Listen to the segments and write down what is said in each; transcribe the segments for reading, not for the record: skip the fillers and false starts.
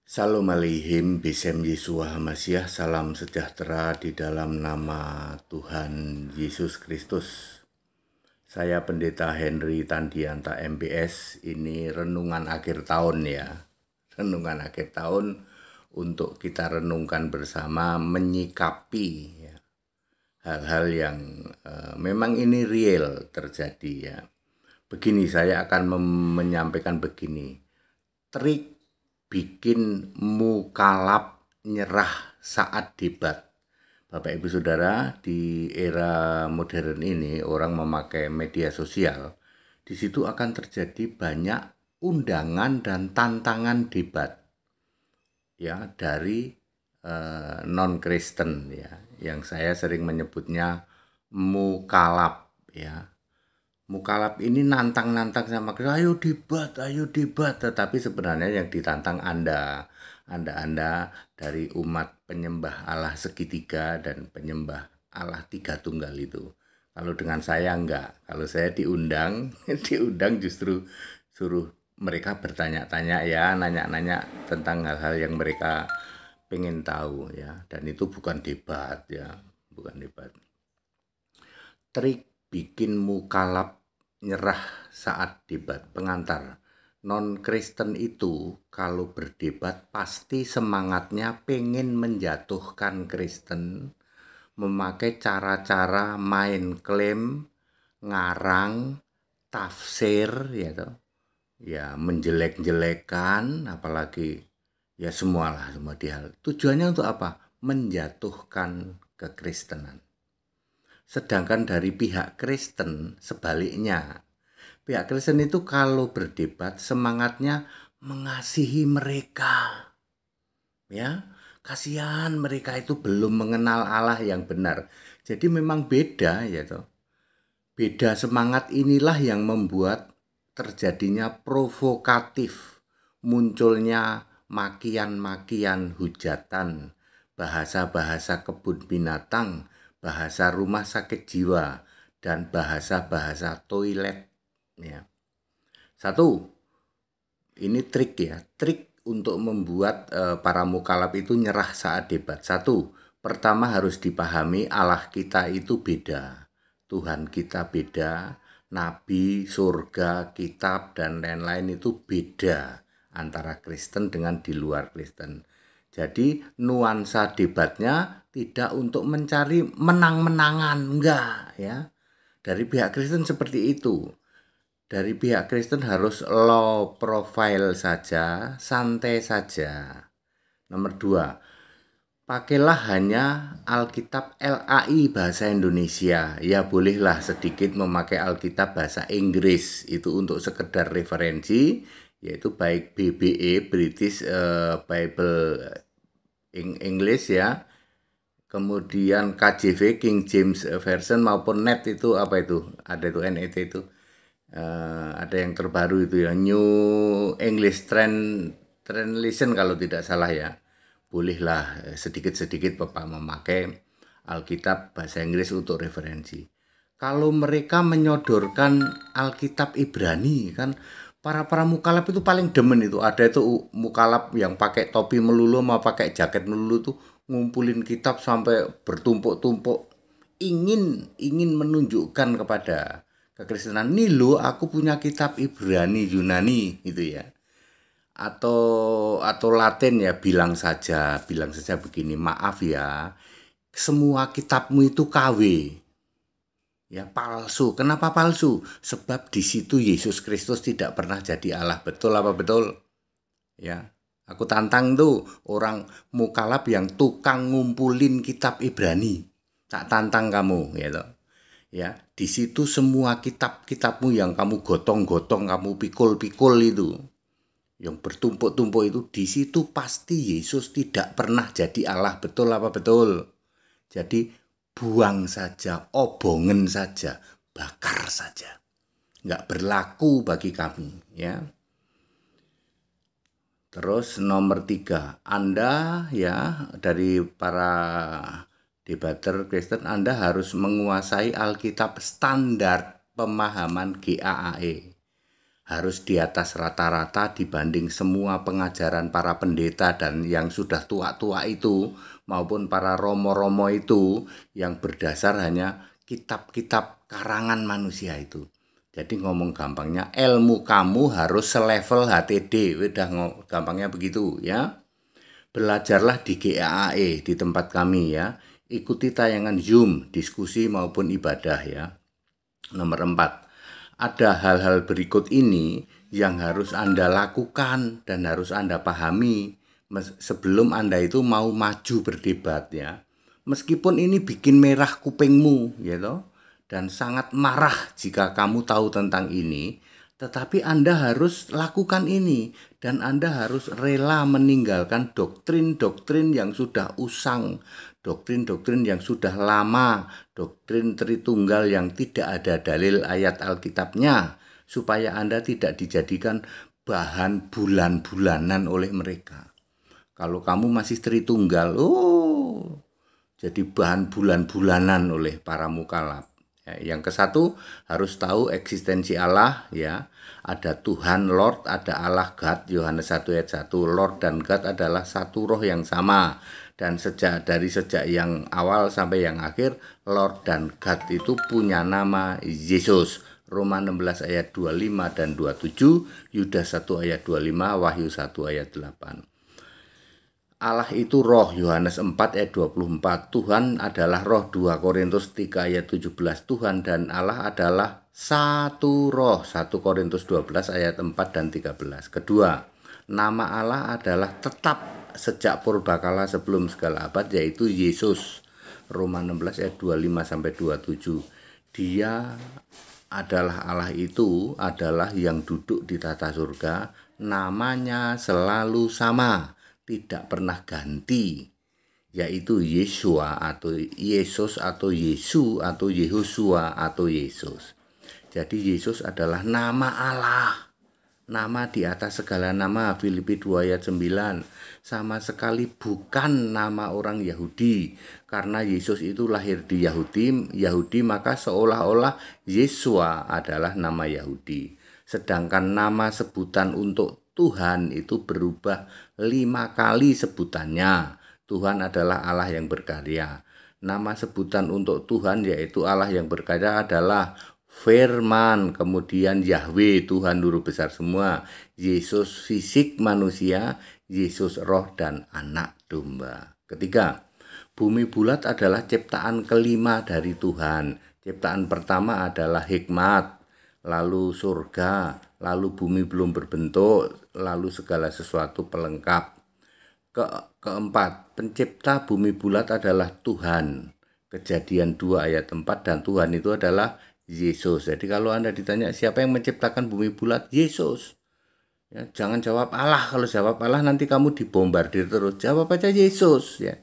Salam aleihim, Bisem Yesua Hamasyah, salam sejahtera di dalam nama Tuhan Yesus Kristus. Saya Pendeta Henry Tandianta MBS, ini renungan akhir tahun ya. Renungan akhir tahun untuk kita renungkan bersama menyikapi ya, hal-hal yang memang ini real terjadi ya. Begini, saya akan menyampaikan begini. Trik bikin mukalap nyerah saat debat. Bapak Ibu Saudara, di era modern ini orang memakai media sosial. Di situ akan terjadi banyak undangan dan tantangan debat ya dari non-Kristen ya, yang saya sering menyebutnya mukalap ya. Mukalap ini nantang-nantang sama kita, ayo debat, tetapi sebenarnya yang ditantang Anda dari umat penyembah Allah segitiga dan penyembah Allah tiga tunggal itu. Kalau dengan saya enggak, kalau saya diundang, diundang justru suruh mereka bertanya-tanya ya, nanya-nanya tentang hal-hal yang mereka pengen tahu ya, dan itu bukan debat ya, bukan debat. Trik bikin mukalap nyerah saat debat. Pengantar, non-Kristen itu kalau berdebat pasti semangatnya pengen menjatuhkan Kristen, memakai cara-cara main klaim, ngarang, tafsir ya toh. Ya menjelek-jelekan, apalagi ya semua hal. Tujuannya untuk apa? Menjatuhkan kekristenan. Sedangkan dari pihak Kristen sebaliknya, pihak Kristen itu kalau berdebat semangatnya mengasihi mereka. Ya, kasihan mereka itu belum mengenal Allah yang benar. Jadi memang beda ya toh. Beda semangat inilah yang membuat terjadinya provokatif, munculnya makian-makian hujatan, bahasa-bahasa kebun binatang, bahasa rumah sakit jiwa, dan bahasa-bahasa toilet ya. Satu, ini trik ya, trik untuk membuat para mukalaf itu nyerah saat debat. Satu, pertama harus dipahami Allah kita itu beda, Tuhan kita beda, nabi, surga, kitab, dan lain-lain itu beda antara Kristen dengan di luar Kristen. Jadi nuansa debatnya tidak untuk mencari menang-menangan, enggak ya. Dari pihak Kristen seperti itu. Dari pihak Kristen harus low profile saja, santai saja. Nomor dua, pakailah hanya Alkitab LAI bahasa Indonesia. Ya bolehlah sedikit memakai Alkitab bahasa Inggris, itu untuk sekedar referensi, yaitu baik BBE British Bible English ya, kemudian KJV King James Version maupun NET itu apa itu, ada itu NET itu, ada yang terbaru itu ya, New English Translation kalau tidak salah ya. Bolehlah sedikit-sedikit Bapak memakai Alkitab bahasa Inggris untuk referensi. Kalau mereka menyodorkan Alkitab Ibrani kan, para mukalaf itu paling demen itu. Ada itu mukalaf yang pakai topi melulu mau pakai jaket melulu tuh, ngumpulin kitab sampai bertumpuk-tumpuk, ingin menunjukkan kepada kekristenan, nih lo aku punya kitab Ibrani Yunani gitu ya, atau Latin ya, bilang saja begini, maaf ya, semua kitabmu itu KW. Ya palsu. Kenapa palsu? Sebab di situ Yesus Kristus tidak pernah jadi Allah. Betul apa betul? Ya. Aku tantang tuh orang mukalaf yang tukang ngumpulin kitab Ibrani. Tak tantang kamu gitu. Ya, di situ semua kitab-kitabmu yang kamu gotong-gotong, kamu pikul-pikul itu, yang bertumpuk-tumpuk itu, di situ pasti Yesus tidak pernah jadi Allah. Betul apa betul? Jadi buang saja, obongan saja, bakar saja. Nggak berlaku bagi kami ya. Terus nomor 3, Anda ya dari para debater Kristen, Anda harus menguasai Alkitab standar pemahaman GAAE. harus di atas rata-rata dibanding semua pengajaran para pendeta dan yang sudah tua-tua itu maupun para romo-romo itu yang berdasar hanya kitab-kitab karangan manusia itu. Jadi ngomong gampangnya ilmu kamu harus selevel HTD, udah gampangnya begitu ya. Belajarlah di GAAE di tempat kami ya. Ikuti tayangan Zoom, diskusi maupun ibadah ya. Nomor 4. Ada hal-hal berikut ini yang harus Anda lakukan dan harus Anda pahami sebelum Anda itu mau maju berdebat ya. Meskipun ini bikin merah kupingmu gitu dan sangat marah jika kamu tahu tentang ini, tetapi Anda harus lakukan ini dan Anda harus rela meninggalkan doktrin-doktrin yang sudah usang, doktrin-doktrin yang sudah lama, doktrin Tritunggal yang tidak ada dalil ayat Alkitabnya, supaya Anda tidak dijadikan bahan bulan-bulanan oleh mereka. Kalau kamu masih Tritunggal, jadi bahan bulan-bulanan oleh para mukalaf. Yang ke-1 harus tahu eksistensi Allah ya. Ada Tuhan Lord, ada Allah God. Yohanes 1 ayat 1. Lord dan God adalah satu roh yang sama. Dan sejak yang awal sampai yang akhir, Lord dan God itu punya nama Yesus. Roma 16 ayat 25 dan 27, Yudas 1 ayat 25, Wahyu 1 ayat 8. Allah itu roh, Yohanes 4 ayat 24. Tuhan adalah roh, 2 Korintus 3 ayat 17. Tuhan dan Allah adalah satu roh, 1 Korintus 12 ayat 4 dan 13. Kedua, nama Allah adalah tetap sejak purbakala sebelum segala abad, yaitu Yesus. Roma 16 ayat 25 sampai 27. Dia adalah Allah itu adalah yang duduk di tata surga, namanya selalu sama, tidak pernah ganti, yaitu Yeshua atau Yesus atau Yesu atau Yehosua atau Yesus. Jadi Yesus adalah nama Allah, nama di atas segala nama, Filipi 2 ayat 9. Sama sekali bukan nama orang Yahudi, karena Yesus itu lahir di Yahudi, maka seolah-olah Yeshua adalah nama Yahudi. Sedangkan nama sebutan untuk Tuhan itu berubah 5 kali sebutannya. Tuhan adalah Allah yang berkarya. Nama sebutan untuk Tuhan yaitu Allah yang berkarya adalah Firman, kemudian Yahweh, Tuhan Guru besar semua, Yesus fisik manusia, Yesus roh dan anak domba. Ketiga, bumi bulat adalah ciptaan kelima dari Tuhan. Ciptaan pertama adalah hikmat, lalu surga, lalu bumi belum berbentuk, lalu segala sesuatu pelengkap. Keempat, pencipta bumi bulat adalah Tuhan. Kejadian 2 ayat 4, dan Tuhan itu adalah Yesus. Jadi kalau Anda ditanya siapa yang menciptakan bumi bulat, Yesus. Ya, jangan jawab Allah. Kalau jawab Allah nanti kamu dibombardir terus. Jawab aja Yesus ya.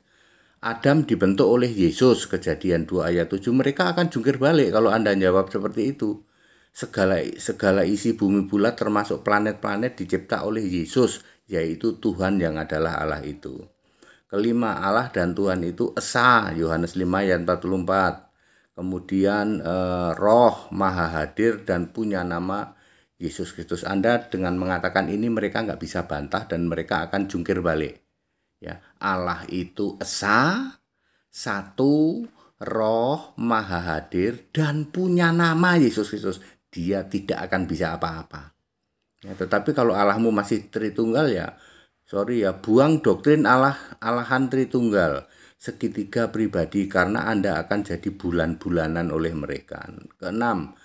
Adam dibentuk oleh Yesus, Kejadian 2 ayat 7. Mereka akan jungkir balik kalau Anda jawab seperti itu. Segala isi bumi bulat termasuk planet-planet dicipta oleh Yesus, yaitu Tuhan yang adalah Allah itu. Kelima, Allah dan Tuhan itu esa, Yohanes 5 ayat 44. Kemudian roh maha hadir dan punya nama Yesus Kristus. Anda dengan mengatakan ini mereka nggak bisa bantah dan mereka akan jungkir balik. Ya, Allah itu esa, satu, roh maha hadir dan punya nama Yesus Kristus. Dia tidak akan bisa apa-apa. Ya, tetapi kalau Allahmu masih Tritunggal ya, sorry ya, buang doktrin Allahan Tritunggal, segitiga pribadi, karena Anda akan jadi bulan-bulanan oleh mereka. Keenam,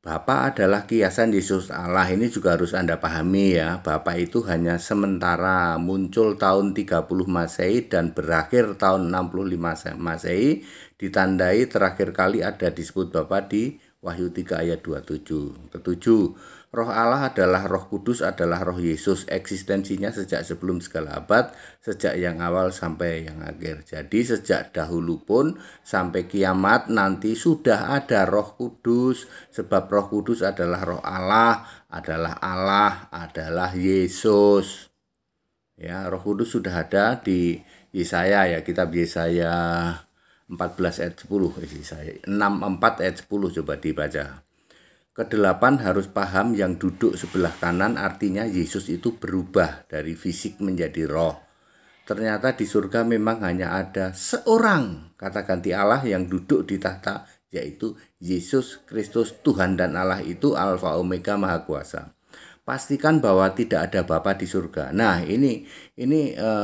Bapa adalah kiasan Yesus Allah. Ini juga harus Anda pahami ya. Bapa itu hanya sementara, muncul tahun 30 Masehi dan berakhir tahun 65 Masehi, ditandai terakhir kali ada disebut Bapa di Wahyu 3 ayat 27. Ketujuh, Roh Allah adalah Roh Kudus, adalah Roh Yesus, eksistensinya sejak sebelum segala abad, sejak yang awal sampai yang akhir. Jadi sejak dahulu pun sampai kiamat nanti sudah ada Roh Kudus, sebab Roh Kudus adalah Roh Allah, adalah Yesus. Ya, Roh Kudus sudah ada di Yesaya ya, kitab Yesaya 14 ayat 10, 64 ayat 10 coba dibaca. Kedelapan harus paham yang duduk sebelah kanan artinya Yesus itu berubah dari fisik menjadi roh. Ternyata di surga memang hanya ada seorang kata ganti Allah yang duduk di tahta, yaitu Yesus Kristus Tuhan dan Allah itu Alfa Omega Maha Kuasa. Pastikan bahwa tidak ada Bapa di surga. Nah,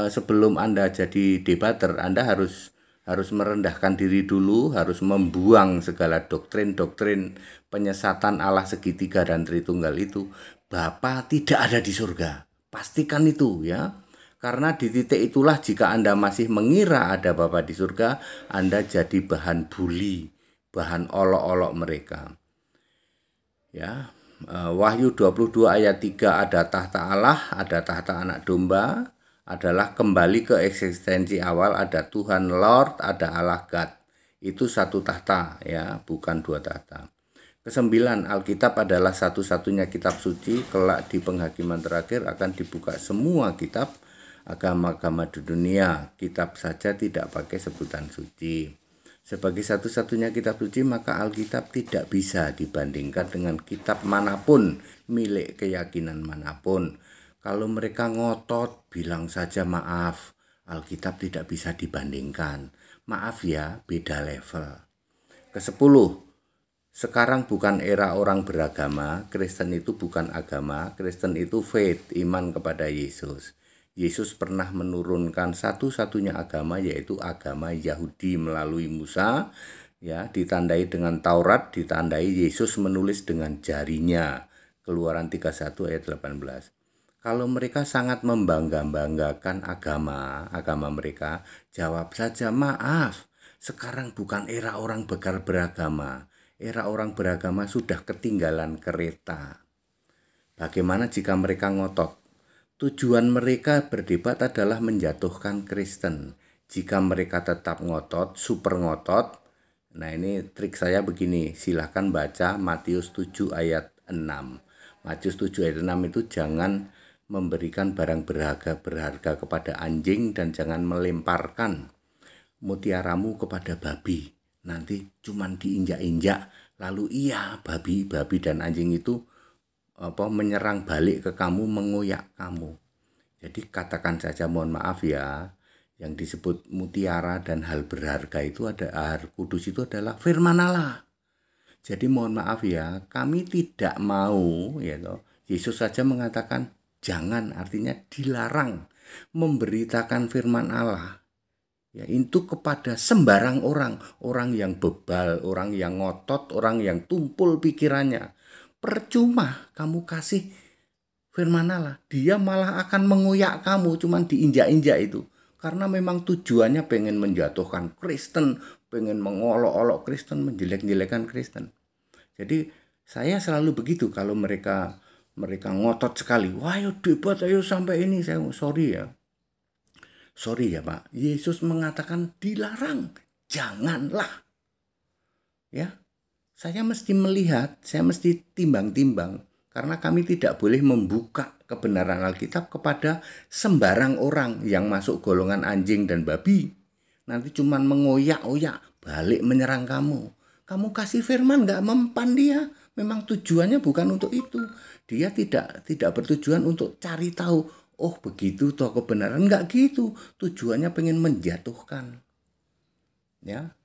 sebelum Anda jadi debater, Anda harus merendahkan diri dulu, harus membuang segala doktrin-doktrin penyesatan Allah segitiga dan Tritunggal itu. Bapa tidak ada di surga. Pastikan itu ya. Karena di titik itulah jika Anda masih mengira ada Bapa di surga, Anda jadi bahan bully, bahan olok-olok mereka. Ya. Wahyu 22 ayat 3 ada tahta Allah, ada tahta anak domba, adalah kembali ke eksistensi awal, ada Tuhan Lord, ada Allah God. Itu satu tahta ya, bukan dua tahta. Kesembilan, Alkitab adalah satu-satunya kitab suci. Kelak di penghakiman terakhir akan dibuka semua kitab agama-agama di dunia. Kitab saja tidak pakai sebutan suci. Sebagai satu-satunya kitab suci, maka Alkitab tidak bisa dibandingkan dengan kitab manapun, milik keyakinan manapun. Kalau mereka ngotot, bilang saja maaf, Alkitab tidak bisa dibandingkan. Maaf ya, beda level. Kesepuluh, sekarang bukan era orang beragama. Kristen itu bukan agama, Kristen itu faith, iman kepada Yesus. Yesus pernah menurunkan satu-satunya agama, yaitu agama Yahudi melalui Musa, ya, ditandai dengan Taurat, ditandai Yesus menulis dengan jarinya. Keluaran 31 ayat 18. Kalau mereka sangat membangga-banggakan agama mereka, jawab saja maaf. Sekarang bukan era orang beragama. Era orang beragama sudah ketinggalan kereta. Bagaimana jika mereka ngotot? Tujuan mereka berdebat adalah menjatuhkan Kristen. Jika mereka tetap ngotot, super ngotot, nah ini trik saya begini, silahkan baca Matius 7 ayat 6. Matius 7 ayat 6 itu jangan memberikan barang berharga kepada anjing dan jangan melemparkan mutiaramu kepada babi. Nanti cuman diinjak-injak, lalu iya babi dan anjing itu menyerang balik ke kamu, mengoyak kamu. Jadi katakan saja mohon maaf ya, yang disebut mutiara dan hal berharga itu ada air kudus itu adalah firman Allah. Jadi mohon maaf ya, kami tidak mau ya toh. Yesus saja mengatakan jangan, artinya dilarang memberitakan firman Allah. Ya, itu kepada sembarang orang yang bebal, orang yang ngotot, orang yang tumpul pikirannya. Percuma kamu kasih firman Allah, dia malah akan mengoyak kamu, cuman diinjak-injak itu. Karena memang tujuannya pengen menjatuhkan Kristen, pengen mengolok-olok Kristen, menjelek-jelekan Kristen. Jadi saya selalu begitu kalau mereka ngotot sekali. Wah, ayo debat, ayo sampai ini. Saya sorry ya Pak. Yesus mengatakan dilarang, janganlah. Ya. Saya mesti melihat, saya mesti timbang-timbang. Karena kami tidak boleh membuka kebenaran Alkitab kepada sembarang orang yang masuk golongan anjing dan babi. Nanti cuman mengoyak-oyak, balik menyerang kamu. Kamu kasih firman gak mempan dia. Memang tujuannya bukan untuk itu. Dia tidak bertujuan untuk cari tahu. Oh begitu toh kebenaran. Enggak gitu. Tujuannya pengen menjatuhkan. Ya.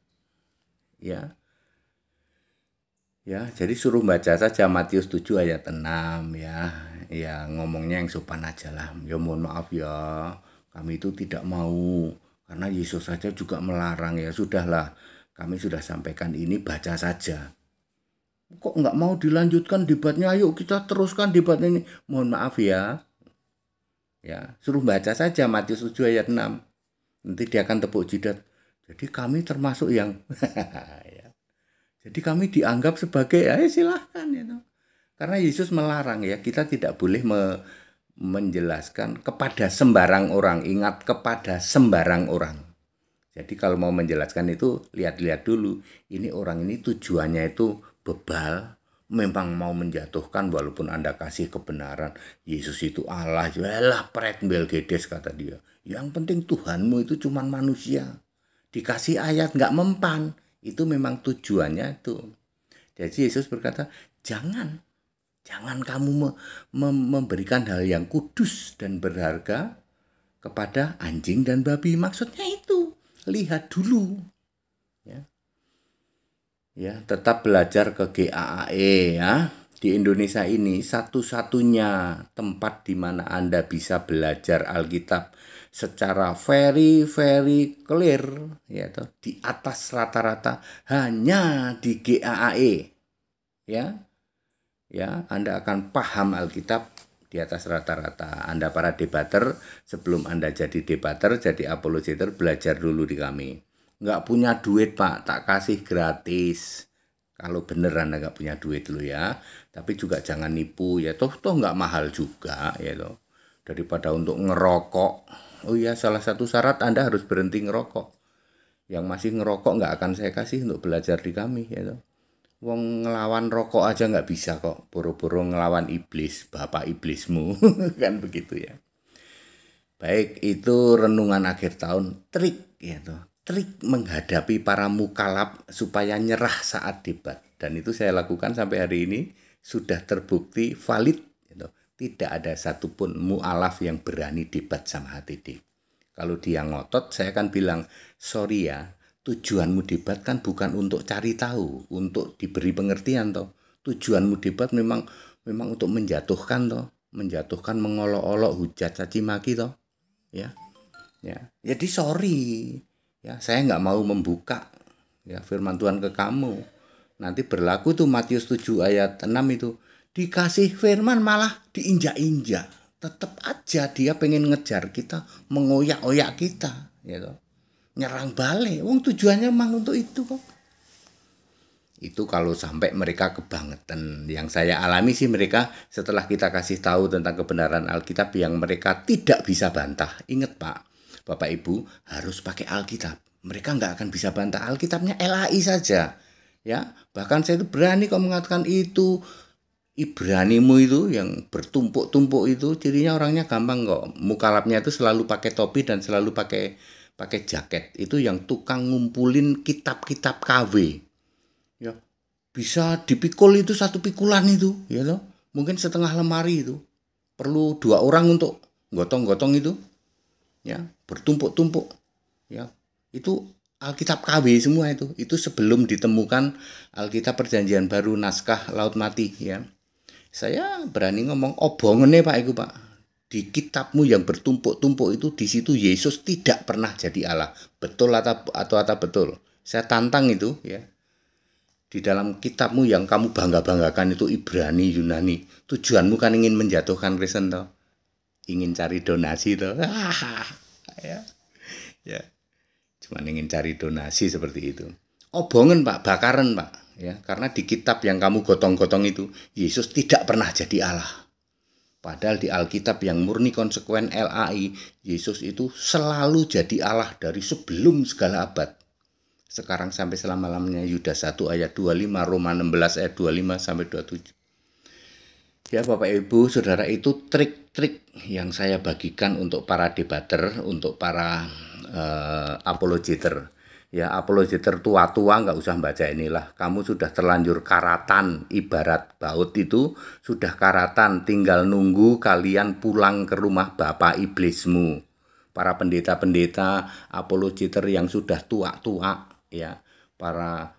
Ya, jadi suruh baca saja Matius 7 ayat 6 ya. Ya, ngomongnya yang sopan aja lah. Ya mohon maaf ya, kami itu tidak mau. Karena Yesus saja juga melarang ya. Sudahlah, kami sudah sampaikan ini, baca saja. Kok nggak mau dilanjutkan debatnya? Ayo kita teruskan debatnya ini. Mohon maaf ya. Ya, suruh baca saja Matius 7 ayat 6. Nanti dia akan tepuk jidat. Jadi kami termasuk yang... Jadi kami dianggap sebagai, silahkan ya. Karena Yesus melarang ya, kita tidak boleh menjelaskan kepada sembarang orang. Ingat, kepada sembarang orang. Jadi kalau mau menjelaskan itu, lihat-lihat dulu. Ini orang ini tujuannya itu bebal, memang mau menjatuhkan walaupun Anda kasih kebenaran. Yesus itu Allah, yalah pret Belgedes kata dia. Yang penting Tuhanmu itu cuma manusia. Dikasih ayat nggak mempan. Itu memang tujuannya itu. Jadi Yesus berkata, jangan kamu memberikan hal yang kudus dan berharga kepada anjing dan babi. Maksudnya itu, lihat dulu. Ya, tetap belajar ke GAAE ya. Di Indonesia ini satu-satunya tempat di mana Anda bisa belajar Alkitab secara very clear, ya toh, di atas rata-rata hanya di GAAE. Ya. Ya, Anda akan paham Alkitab di atas rata-rata. Anda para debater, sebelum Anda jadi debater, jadi apologeter, belajar dulu di kami. Nggak punya duit Pak, tak kasih gratis. Kalau beneran Anda nggak punya duit lo ya. Tapi juga jangan nipu ya, toh nggak mahal juga ya toh. Daripada untuk ngerokok. Oh iya, salah satu syarat Anda harus berhenti ngerokok. Yang masih ngerokok nggak akan saya kasih untuk belajar di kami ya toh. Wong ngelawan rokok aja nggak bisa kok, boro-boro ngelawan iblis, bapak iblismu, kan begitu ya. Baik, itu renungan akhir tahun, trik ya toh. Trik menghadapi para mukalab supaya nyerah saat debat. Dan itu saya lakukan sampai hari ini, sudah terbukti valid. Ya toh. Tidak ada satupun mu'alaf yang berani debat sama HTD. Kalau dia ngotot, saya akan bilang, sorry ya, tujuanmu debat kan bukan untuk cari tahu, untuk diberi pengertian toh. Tujuanmu debat memang untuk menjatuhkan toh, mengolok-olok, hujat, caci maki toh. Ya. Ya. Jadi sorry. Ya, saya nggak mau membuka ya firman Tuhan ke kamu. Nanti berlaku tuh Matius 7 ayat 6 itu. Dikasih firman malah diinjak-injak. Tetap aja dia pengen ngejar kita, mengoyak-oyak kita, gitu. Nyerang balik. Wong tujuannya memang untuk itu kok. Itu kalau sampai mereka kebangetan. Yang saya alami sih mereka setelah kita kasih tahu tentang kebenaran Alkitab yang mereka tidak bisa bantah. Ingat Pak, Bapak Ibu harus pakai Alkitab. Mereka nggak akan bisa bantah Alkitabnya LAI saja. Ya, bahkan saya itu berani kok mengatakan itu Ibranimu itu yang bertumpuk-tumpuk itu cirinya orangnya gampang kok. Mukalabnya itu selalu pakai topi dan selalu pakai jaket. Itu yang tukang ngumpulin kitab-kitab KW. Ya, bisa dipikul itu satu pikulan itu, ya toh. Mungkin setengah lemari itu. Perlu 2 orang untuk gotong-gotong itu. Ya, bertumpuk-tumpuk. Ya. Itu Alkitab KW semua itu. Itu sebelum ditemukan Alkitab Perjanjian Baru naskah Laut Mati ya. Saya berani ngomong obongene Pak itu Pak. Di kitabmu yang bertumpuk-tumpuk itu di situ Yesus tidak pernah jadi Allah. Betul atau betul? Saya tantang itu ya. Di dalam kitabmu yang kamu bangga-banggakan itu Ibrani, Yunani. Tujuanmu kan ingin menjatuhkan Kristen toh. Ingin cari donasi toh. Ya. Ya. Cuma ingin cari donasi seperti itu. Obongan Pak, bakaran Pak. Ya, karena di kitab yang kamu gotong-gotong itu Yesus tidak pernah jadi Allah. Padahal di Alkitab yang murni konsekuen LAI, Yesus itu selalu jadi Allah dari sebelum segala abad. Sekarang sampai selama-lamanya. Yudas 1 ayat 25, Roma 16 ayat 25 sampai 27. Ya Bapak Ibu Saudara, itu trik-trik yang saya bagikan untuk para debater, untuk para apologeter. Ya, apologeter tua-tua nggak usah baca inilah. Kamu sudah terlanjur karatan, ibarat baut itu sudah karatan, tinggal nunggu kalian pulang ke rumah bapak iblismu. Para pendeta-pendeta, apologeter yang sudah tua-tua, ya, para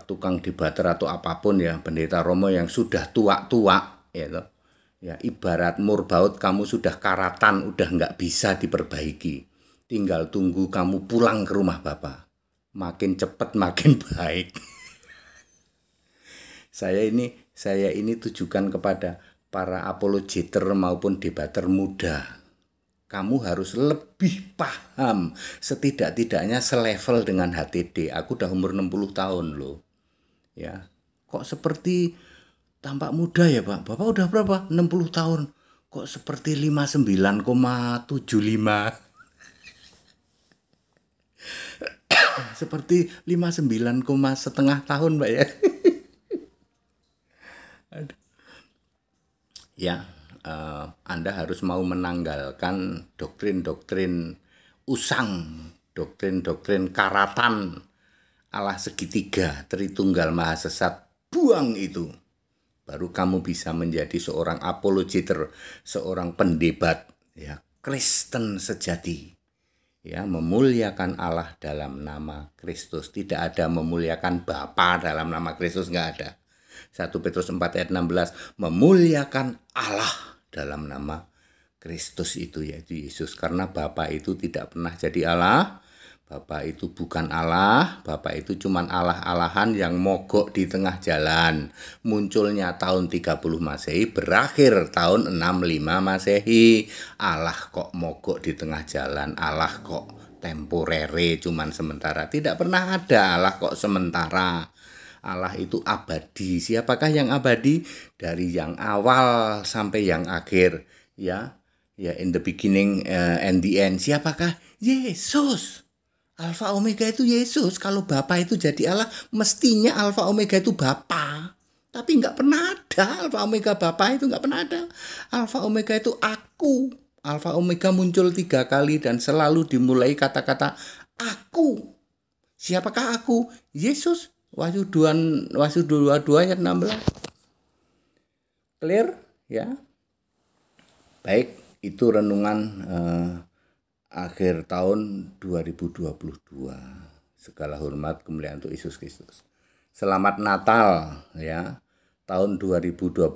tukang debater atau apapun ya, pendeta Romo yang sudah tua-tua, ya, ya ibarat murbaut kamu sudah karatan, udah nggak bisa diperbaiki. Tinggal tunggu kamu pulang ke rumah bapak. Makin cepat makin baik. Saya ini tujukan kepada para apologeter maupun debater muda. Kamu harus lebih paham, setidak-tidaknya selevel dengan HTD. Aku udah umur 60 tahun loh. Ya. Kok seperti tampak muda ya, Pak? Bapak udah berapa? 60 tahun. Kok seperti 59,75? Seperti 59, setengah tahun Mbak ya. Ya, Anda harus mau menanggalkan doktrin-doktrin usang, doktrin-doktrin karatan Allah segitiga, Tritunggal Maha Sesat. berjuang itu, baru kamu bisa menjadi seorang apologeter, seorang pendebat, ya, Kristen sejati. Ya, memuliakan Allah dalam nama Kristus. Tidak ada memuliakan Bapa dalam nama Kristus, nggak ada. 1 Petrus 4 ayat 16, memuliakan Allah dalam nama Kristus itu, yaitu Yesus. Karena Bapa itu tidak pernah jadi Allah. Bapa itu bukan Allah, Bapa itu cuman Allah-alahan yang mogok di tengah jalan. Munculnya tahun 30 Masehi, berakhir tahun 65 Masehi. Allah kok mogok di tengah jalan, Allah kok temporere, cuman sementara. Tidak pernah ada Allah kok sementara. Allah itu abadi. Siapakah yang abadi? Dari yang awal sampai yang akhir. Ya, in the beginning and the end. Siapakah? Yesus. Alfa Omega itu Yesus. Kalau Bapa itu jadi Allah, mestinya Alfa Omega itu Bapa. Tapi nggak pernah ada Alfa Omega Bapa, itu nggak pernah ada. Alfa Omega itu aku. Alfa Omega muncul 3 kali dan selalu dimulai kata-kata aku. Siapakah aku? Yesus. Wahyu 22 ayat 16. Clear? Ya. Baik, itu renungan akhir tahun 2022. Segala hormat kemuliaan untuk Yesus Kristus. Selamat Natal ya, tahun 2022,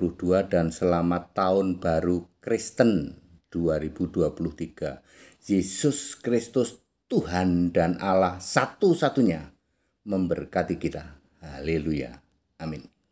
dan selamat tahun baru Kristen 2023. Yesus Kristus Tuhan dan Allah satu-satunya memberkati kita. Haleluya. Amin.